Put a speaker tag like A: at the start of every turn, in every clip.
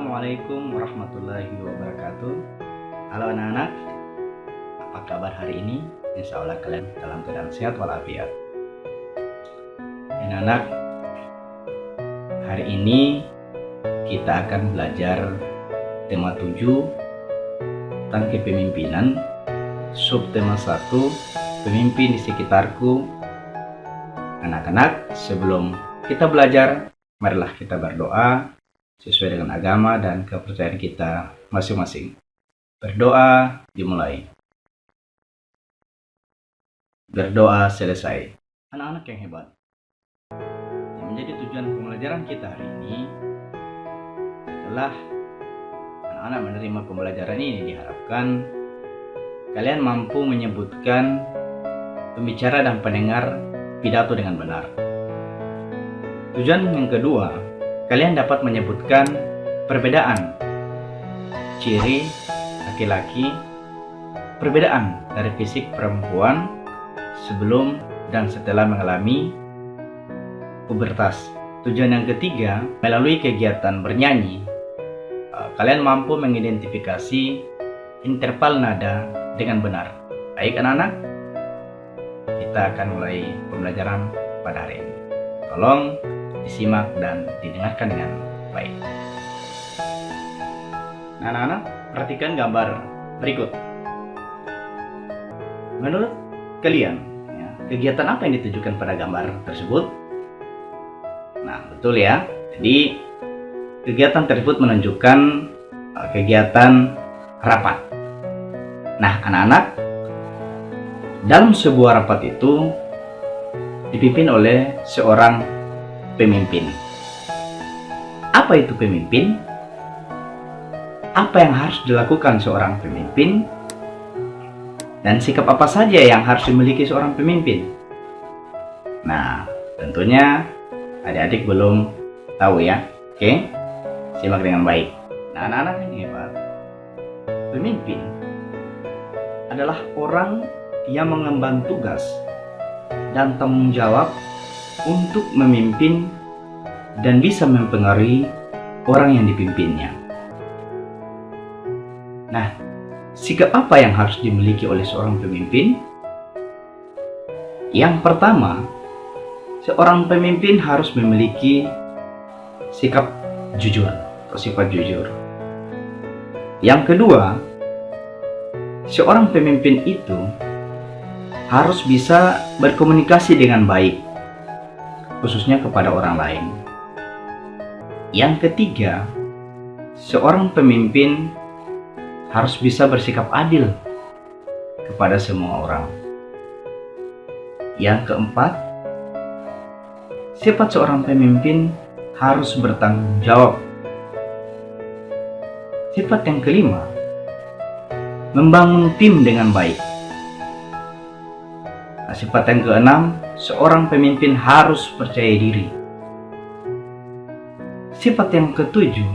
A: Assalamualaikum warahmatullahi wabarakatuh. Halo anak-anak, apa kabar hari ini? Insya Allah kalian dalam keadaan sehat walafiat. Anak-anak, hari ini kita akan belajar tema 7 tentang kepemimpinan, subtema 1, pemimpin di sekitarku. Anak-anak, sebelum kita belajar, marilah kita berdoa sesuai dengan agama dan kepercayaan kita masing-masing. Berdoa dimulai. Berdoa selesai. Anak-anak yang hebat, yang menjadi tujuan pembelajaran kita hari ini, setelah anak-anak menerima pembelajaran ini, diharapkan kalian mampu menyebutkan pembicara dan pendengar pidato dengan benar. Tujuan yang kedua, kalian dapat menyebutkan perbedaan ciri laki-laki, perbedaan dari fisik perempuan sebelum dan setelah mengalami pubertas. Tujuan yang ketiga, melalui kegiatan bernyanyi, kalian mampu mengidentifikasi interval nada dengan benar. Baik anak-anak, kita akan mulai pembelajaran pada hari ini. Tolong disimak dan didengarkan dengan baik. Nah, anak-anak, perhatikan gambar berikut. Menurut kalian, kegiatan apa yang ditujukan pada gambar tersebut? Nah, betul ya. Jadi, kegiatan tersebut menunjukkan kegiatan rapat. Nah, anak-anak, dalam sebuah rapat itu dipimpin oleh seorang pemimpin. Apa itu pemimpin? Apa yang harus dilakukan seorang pemimpin? Dan sikap apa saja yang harus dimiliki seorang pemimpin? Nah, tentunya adik-adik belum tahu ya. Oke, simak dengan baik. Nah, anak-anak yang hebat, pemimpin adalah orang yang mengemban tugas dan tanggung jawab untuk memimpin dan bisa mempengaruhi orang yang dipimpinnya. Nah, sikap apa yang harus dimiliki oleh seorang pemimpin? Yang pertama, seorang pemimpin harus memiliki sikap jujur atau sifat jujur. Yang kedua, seorang pemimpin itu harus bisa berkomunikasi dengan baik, khususnya kepada orang lain. Yang ketiga, seorang pemimpin harus bisa bersikap adil kepada semua orang. Yang keempat, sifat seorang pemimpin harus bertanggung jawab. Sifat yang kelima, membangun tim dengan baik. Sifat yang keenam, seorang pemimpin harus percaya diri. Sifat yang ketujuh,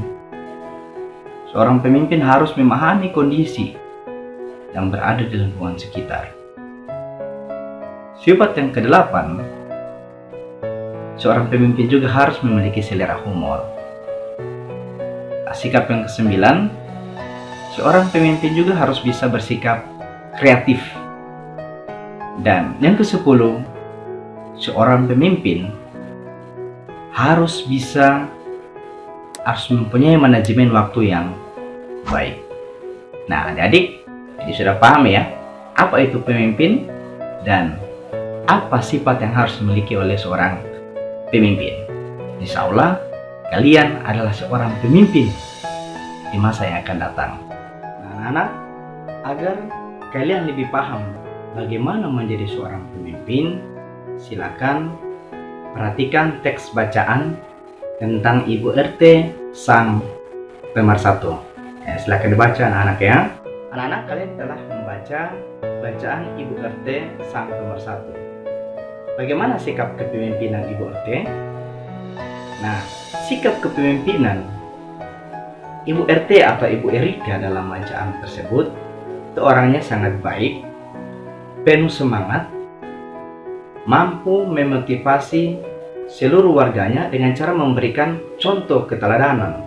A: seorang pemimpin harus memahami kondisi yang berada di lingkungan sekitar. Sifat yang kedelapan, seorang pemimpin juga harus memiliki selera humor. Sikap yang kesembilan, seorang pemimpin juga harus bisa bersikap kreatif. Dan yang ke-10, seorang pemimpin harus mempunyai manajemen waktu yang baik. Nah, adik-adik, jadi sudah paham ya, apa itu pemimpin dan apa sifat yang harus dimiliki oleh seorang pemimpin. Insya Allah, kalian adalah seorang pemimpin di masa yang akan datang. Nah, anak-anak, agar kalian lebih paham bagaimana menjadi seorang pemimpin, silakan perhatikan teks bacaan tentang Ibu RT Sang Pemersatu. Silakan dibaca anak-anak ya. Anak-anak, kalian telah membaca bacaan Ibu RT Sang Pemersatu. Bagaimana sikap kepemimpinan Ibu RT? Nah, sikap kepemimpinan Ibu RT atau Ibu Erika dalam bacaan tersebut itu orangnya sangat baik, penuh semangat, mampu memotivasi seluruh warganya dengan cara memberikan contoh keteladanan.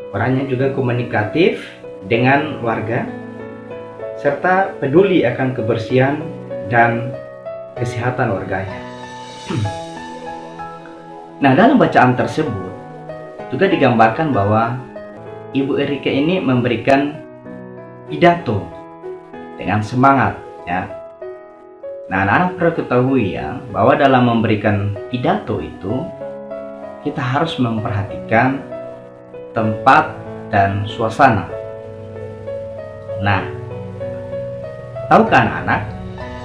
A: Orangnya juga komunikatif dengan warga, serta peduli akan kebersihan dan kesehatan warganya. Nah, dalam bacaan tersebut juga digambarkan bahwa Ibu Erika ini memberikan pidato dengan semangat, ya. Nah, anak-anak perlu ketahui ya, bahwa dalam memberikan pidato itu kita harus memperhatikan tempat dan suasana. Nah, tahukah anak-anak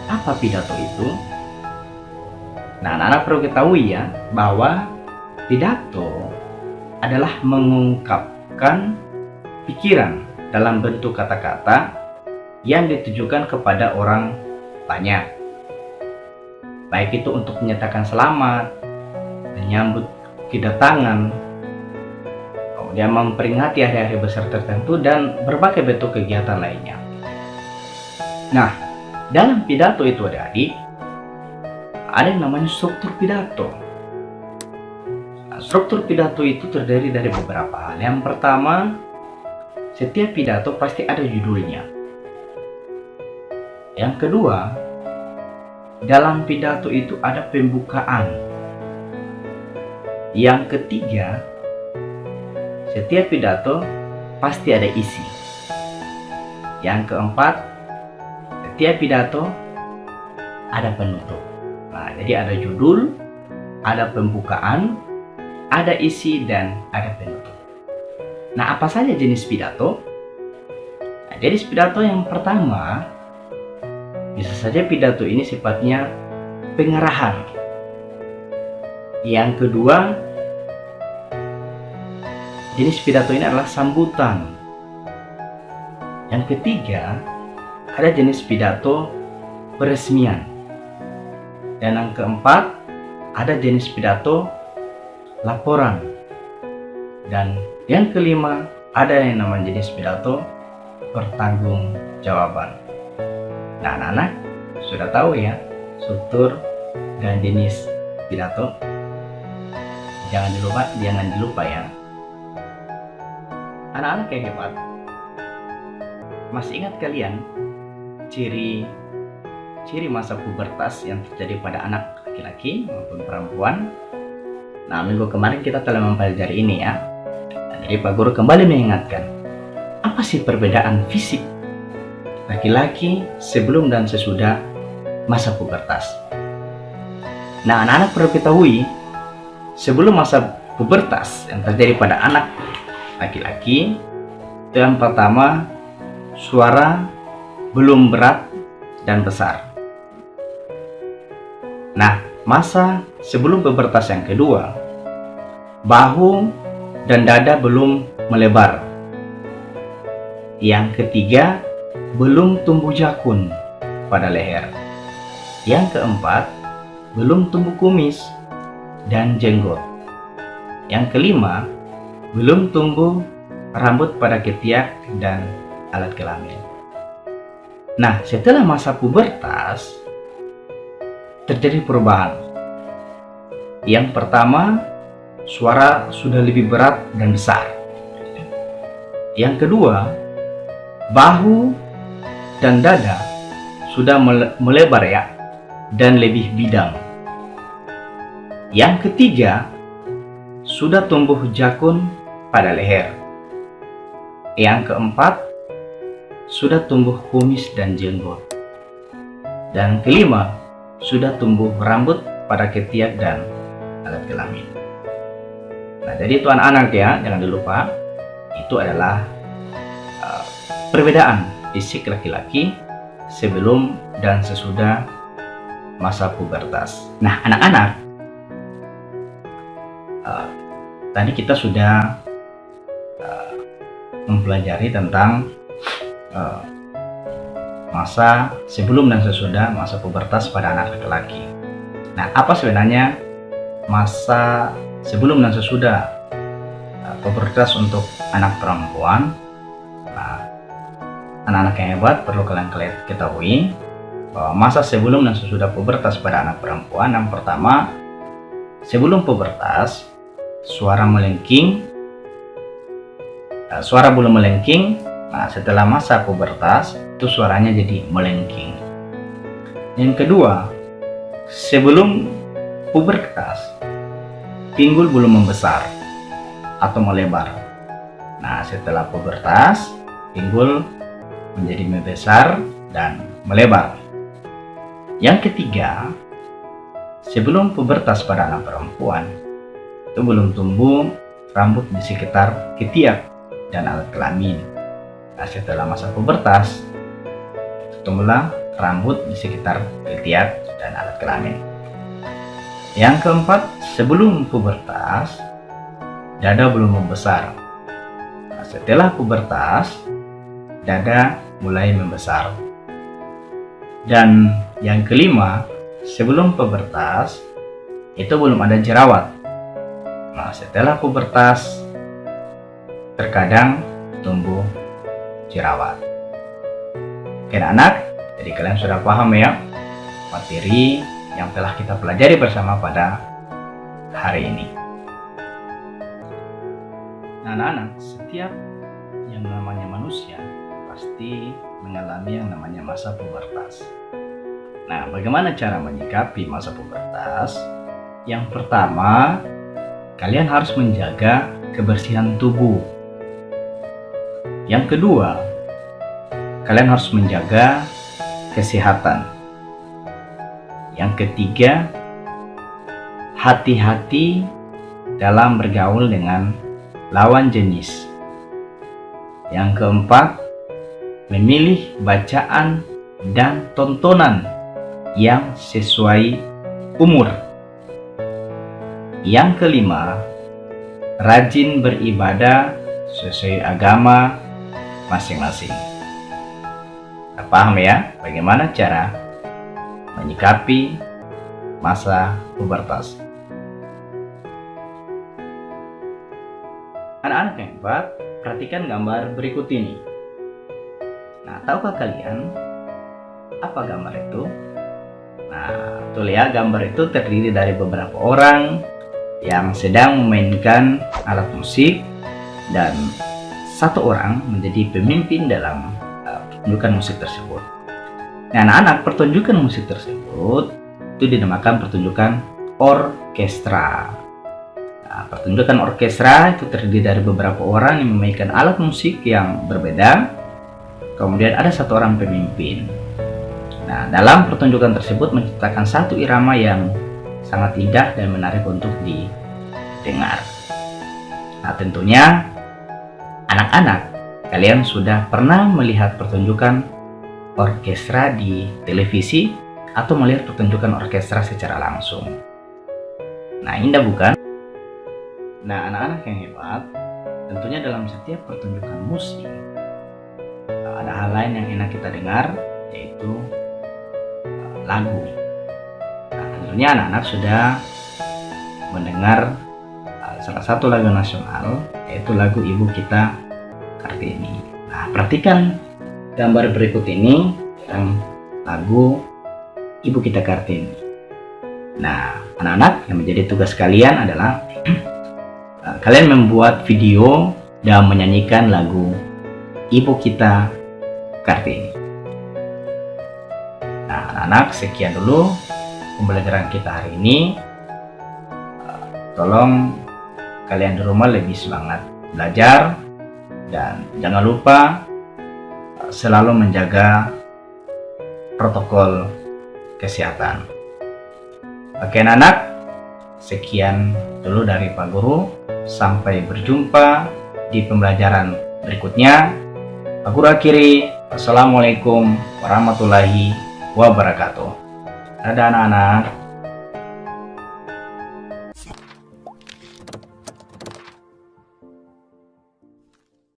A: apa pidato itu? Nah, anak-anak perlu ketahui ya, bahwa pidato adalah mengungkapkan pikiran dalam bentuk kata-kata yang ditujukan kepada orang banyak. Baik itu untuk menyatakan selamat, menyambut kedatangan, kemudian memperingati hari-hari besar tertentu, dan berbagai bentuk kegiatan lainnya. Nah, dalam pidato itu adik-adik, ada yang namanya struktur pidato. Nah, struktur pidato itu terdiri dari beberapa hal. Yang pertama, setiap pidato pasti ada judulnya. Yang kedua, dalam pidato itu ada pembukaan. Yang ketiga, setiap pidato pasti ada isi. Yang keempat, setiap pidato ada penutup. Nah, jadi ada judul, ada pembukaan, ada isi, dan ada penutup. Nah, apa saja jenis pidato? Nah, jenis pidato yang pertama, bisa saja pidato ini sifatnya pengarahan. Yang kedua, jenis pidato ini adalah sambutan. Yang ketiga, ada jenis pidato peresmian. Dan yang keempat, ada jenis pidato laporan. Dan yang kelima, ada yang namanya jenis pidato pertanggungjawaban. Nah, anak-anak sudah tahu ya struktur dan jenis pidato. Jangan dilupa ya. Anak-anak yang hebat, masih ingat kalian ciri masa pubertas yang terjadi pada anak laki-laki maupun perempuan? Nah, minggu kemarin kita telah mempelajari ini ya. Jadi Pak Guru kembali mengingatkan, apa sih perbedaan fisik laki-laki sebelum dan sesudah masa pubertas? Nah, anak-anak perlu ketahui, sebelum masa pubertas yang terjadi pada anak laki-laki, itu yang pertama, suara belum berat dan besar. Nah, masa sebelum pubertas yang kedua, bahu dan dada belum melebar. Yang ketiga, belum tumbuh jakun pada leher. Yang keempat, belum tumbuh kumis dan jenggot. Yang kelima, belum tumbuh rambut pada ketiak dan alat kelamin. Nah, setelah masa pubertas, terjadi perubahan. Yang pertama, suara sudah lebih berat dan besar. Yang kedua, bahu dan dada sudah melebar ya, dan lebih bidang. Yang ketiga, sudah tumbuh jakun pada leher. Yang keempat, sudah tumbuh kumis dan jenggot. Dan kelima, sudah tumbuh rambut pada ketiak dan alat kelamin. Nah, jadi itu anak-anak ya, jangan dilupa, itu adalah perbedaan fisik laki-laki sebelum dan sesudah masa pubertas. Nah, anak-anak, tadi kita sudah mempelajari tentang masa sebelum dan sesudah masa pubertas pada anak laki-laki. Nah, apa sebenarnya masa sebelum dan sesudah pubertas untuk anak perempuan? Nah, anak-anak yang hebat perlu kalian ketahui bahwa masa sebelum dan sesudah pubertas pada anak perempuan, yang pertama, sebelum pubertas, suara melengking suara belum melengking. Nah, setelah masa pubertas itu suaranya jadi melengking. Yang kedua, sebelum pubertas pinggul belum membesar atau melebar. Nah, setelah pubertas pinggul menjadi membesar dan melebar. Yang ketiga, sebelum pubertas pada anak perempuan itu belum tumbuh rambut di sekitar ketiak dan alat kelamin. Nah, setelah masa pubertas tumbuhlah rambut di sekitar ketiak dan alat kelamin. Yang keempat, sebelum pubertas dada belum membesar. Nah, setelah pubertas dada mulai membesar. Dan yang kelima, sebelum pubertas itu belum ada jerawat. Nah, setelah pubertas terkadang tumbuh jerawat. Oke anak, jadi kalian sudah paham ya materi yang telah kita pelajari bersama pada hari ini. Nah anak-anak, setiap yang namanya manusia pasti mengalami yang namanya masa pubertas. Nah, bagaimana cara menyikapi masa pubertas? Yang pertama, kalian harus menjaga kebersihan tubuh. Yang kedua, kalian harus menjaga kesehatan. Yang ketiga, hati-hati dalam bergaul dengan lawan jenis. Yang keempat, memilih bacaan dan tontonan yang sesuai umur. Yang kelima, rajin beribadah sesuai agama masing-masing. Paham ya bagaimana cara menyikapi masa pubertas? Anak-anak yang hebat, perhatikan gambar berikut ini. Nah, tahukah kalian apa gambar itu? Nah, tuh ya, gambar itu terdiri dari beberapa orang yang sedang memainkan alat musik dan satu orang menjadi pemimpin dalam pertunjukan musik tersebut. Nah, anak-anak, pertunjukan musik tersebut itu dinamakan pertunjukan orkestra. Nah, pertunjukan orkestra itu terdiri dari beberapa orang yang memainkan alat musik yang berbeda. Kemudian ada satu orang pemimpin. Nah, dalam pertunjukan tersebut menciptakan satu irama yang sangat indah dan menarik untuk didengar. Nah, tentunya anak-anak, kalian sudah pernah melihat pertunjukan orkestra di televisi atau melihat pertunjukan orkestra secara langsung. Nah, indah bukan? Nah, anak-anak yang hebat, tentunya dalam setiap pertunjukan musik ada hal lain yang enak kita dengar, yaitu lagu. Nah, tentunya anak-anak sudah mendengar salah satu lagu nasional, yaitu lagu Ibu Kita Kartini. Nah, perhatikan gambar berikut ini tentang lagu Ibu Kita Kartini. Nah, anak-anak, yang menjadi tugas kalian adalah kalian membuat video dan menyanyikan lagu Ibu Kita Kartini. Nah, anak-anak, sekian dulu pembelajaran kita hari ini. Tolong kalian di rumah lebih semangat belajar dan jangan lupa selalu menjaga protokol kesehatan. Oke anak-anak, sekian dulu dari Pak Guru. Sampai berjumpa di pembelajaran berikutnya. Pak Guru akhiri. Assalamualaikum warahmatullahi wabarakatuh. Dadah anak-anak.